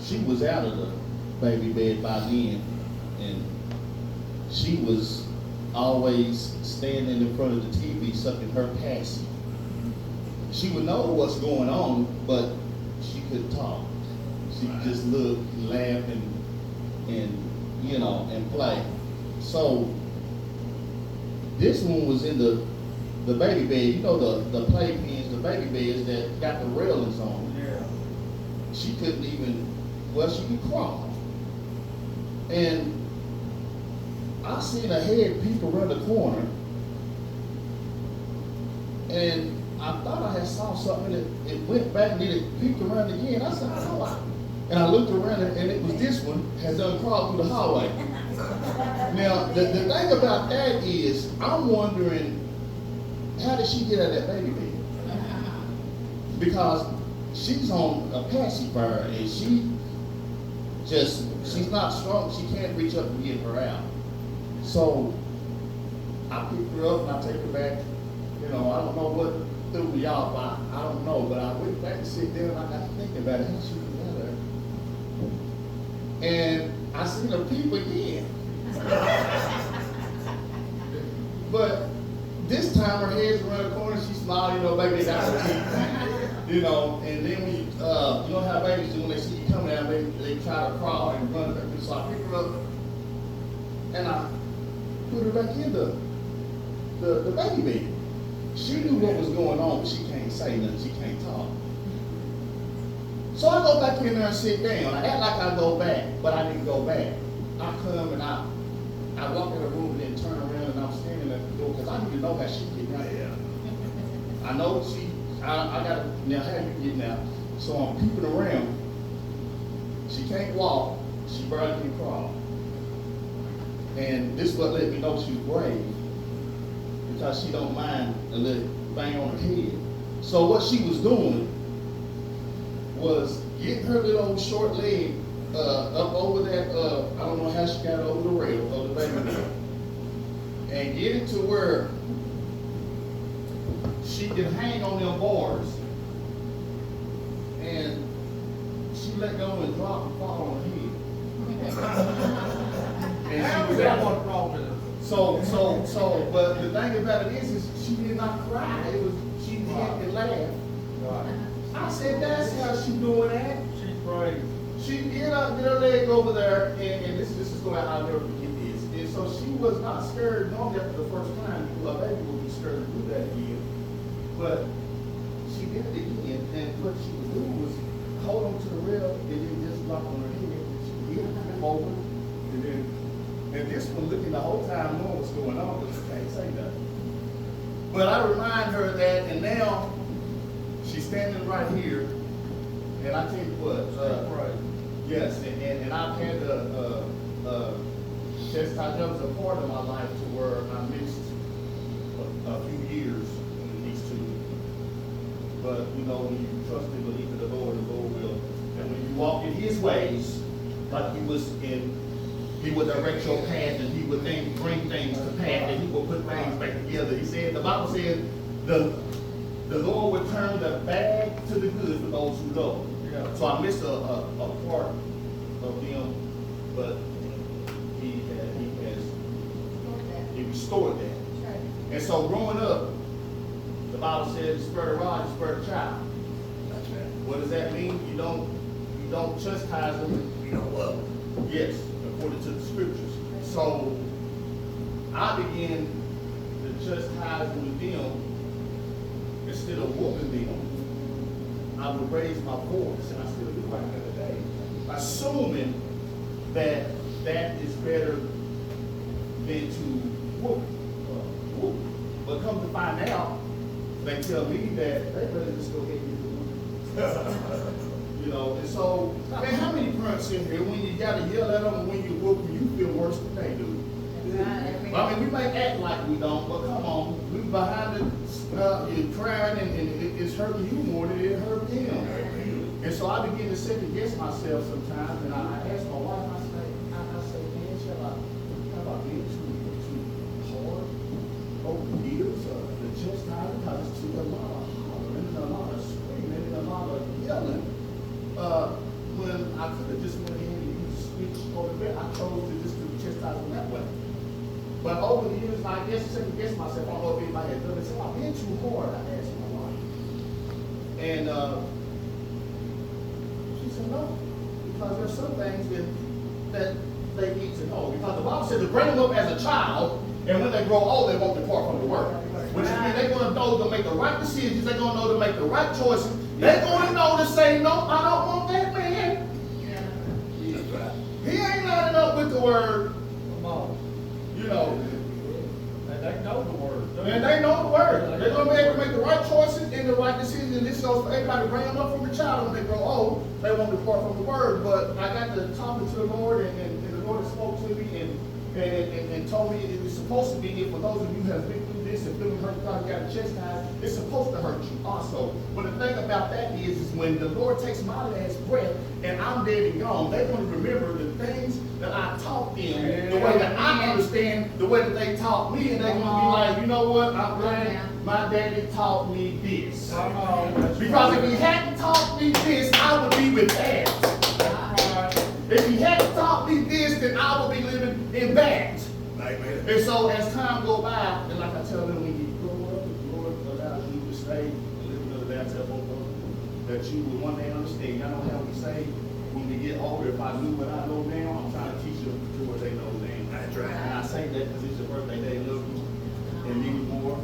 she was out of the baby bed by then, and she was always standing in front of the TV sucking her passy. She would know what's going on, but she couldn't talk. She could just look, laugh, and and play. So this one was in the baby bed. You know the playpens, the baby beds that got the railings on. Yeah. She couldn't even, well, she could crawl. And I seen a head peep around the corner, and I thought I had saw something, and it went back and then it peeped around again. I said, oh, and I looked around, and it was this one had done crawled through the hallway. Now, the thing about that is, I'm wondering, how did she get out of that baby bed? Because she's on a pacifier, and she's not strong. She can't reach up and get her out. So I pick her up and I take her back. I don't know what threw me off. I don't know, but I went back and sit down and I got to thinking about it. How she got there? And I seen her peep again. But this time her head's around the corner, she smiled, baby, they got her teeth. And then when you know how babies do when they see you coming out, they try to crawl and run back. So I pick her up and I put her back in the baby bed. She knew what was going on, but she can't say nothing. She can't talk. So I go back in there and sit down. I act like I go back, but I didn't go back. I come and I walk in the room and then turn around and I'm standing at the door because I need to know how she get out here. I know I got to, now how you getting out? So I'm peeping around. She can't walk. She barely can crawl. And this is what let me know she's brave, because she don't mind a little thing on her head. So what she was doing was getting her little old short leg up over that, I don't know how she got over the rail of the baby bed, and get it to where she can hang on them bars. And she let go and drop and fall on her head. And she was out. So, but the thing about it is she did not cry. She had to laugh. I said, that's how she doing that. She's brave. She get her leg over there, and this is going, I'll never forget this. And so she was not scared normally after the first time. A baby would be scared to do that again. But she did it again, and what she was doing was hold on to the rail and then just drop on her head. And she get it over, and this one looking the whole time knowing what's going on, but she can't say nothing. But I remind her of that, and now she's standing right here, and I tell you what, Right. yes, and I've had chastisement. That was a part of my life to where I missed a few years in these two. But when you trust and believe in the Lord will. And when you walk in His ways, like He would direct your path, and He would bring things to pass, and He will put things back together. He said, the Bible said, the Lord would turn the bad to the good for those who know. Yeah. So I missed a part of them, but He restored that. And so growing up, the Bible says, spare the rod, spare the child. What does that mean? You don't chastise them, you don't love them. Yes, according to the scriptures. So I began to chastise with them instead of whooping them. I would raise my voice, and I still do like that today, assuming that is better than to whoop. But come to find out, they tell me that they better just go ahead and get the whoop. And so, man, how many parents in here, when you got to yell at them and when you whoop them, you feel worse than they do? I mean, we may act like we don't, but come on, we behind it, you're crying, and it's hurting you more than it hurt them. And so I begin to second guess myself sometimes, and I ask my wife, I say, man, how about being too hard over the years, the chastising, because it's too a lot of hollering, and a lot of screaming, and a lot of yelling. When I I could have just went ahead and used the switch over there. I chose to just do chastise them that way. But over the years, I guess, second guess myself, I don't know if anybody had done it. So I've been too hard, I asked my wife. And she said no. Because there's some things that they need to know. Because the Bible said to bring them up as a child, and when they grow old, they won't depart from the word. Which means they're going to know to make the right decisions. They're going to know to make the right choices. They're going to know to say, no, I don't want that man. That's right. He ain't lining up with the word. Come on. You know. And they know the word. And they know the word. They're going to be able to make the right choices and the right decisions. And this goes for everybody. Bring them up from the child. When they grow old, they won't depart from the word. But I got to talking to the Lord, and the Lord spoke to me and told me it was supposed to be, for those of you who have been through this and feeling hurt, God, you got to chastise, it's supposed to hurt you also. But the thing about that is when the Lord takes my last breath and I'm dead and gone, they're going to remember the things that I taught them, the way that I understand, the way that they taught me, and they're going to be like, you know what, I'm glad my daddy taught me this. Because if he hadn't taught me this, I would be with that. If he hadn't taught me this, then I would be living in that. Amen. And so as time go by, and like I tell them, when you grow up, the Lord allows you to stay and live another day. I tell both of them that you will one day understand. Y'all know how we say, when we get older, if I knew what I know now, I'm trying to teach them to what they know now. That's right. And I say that because it's your birthday day, love you, and many more.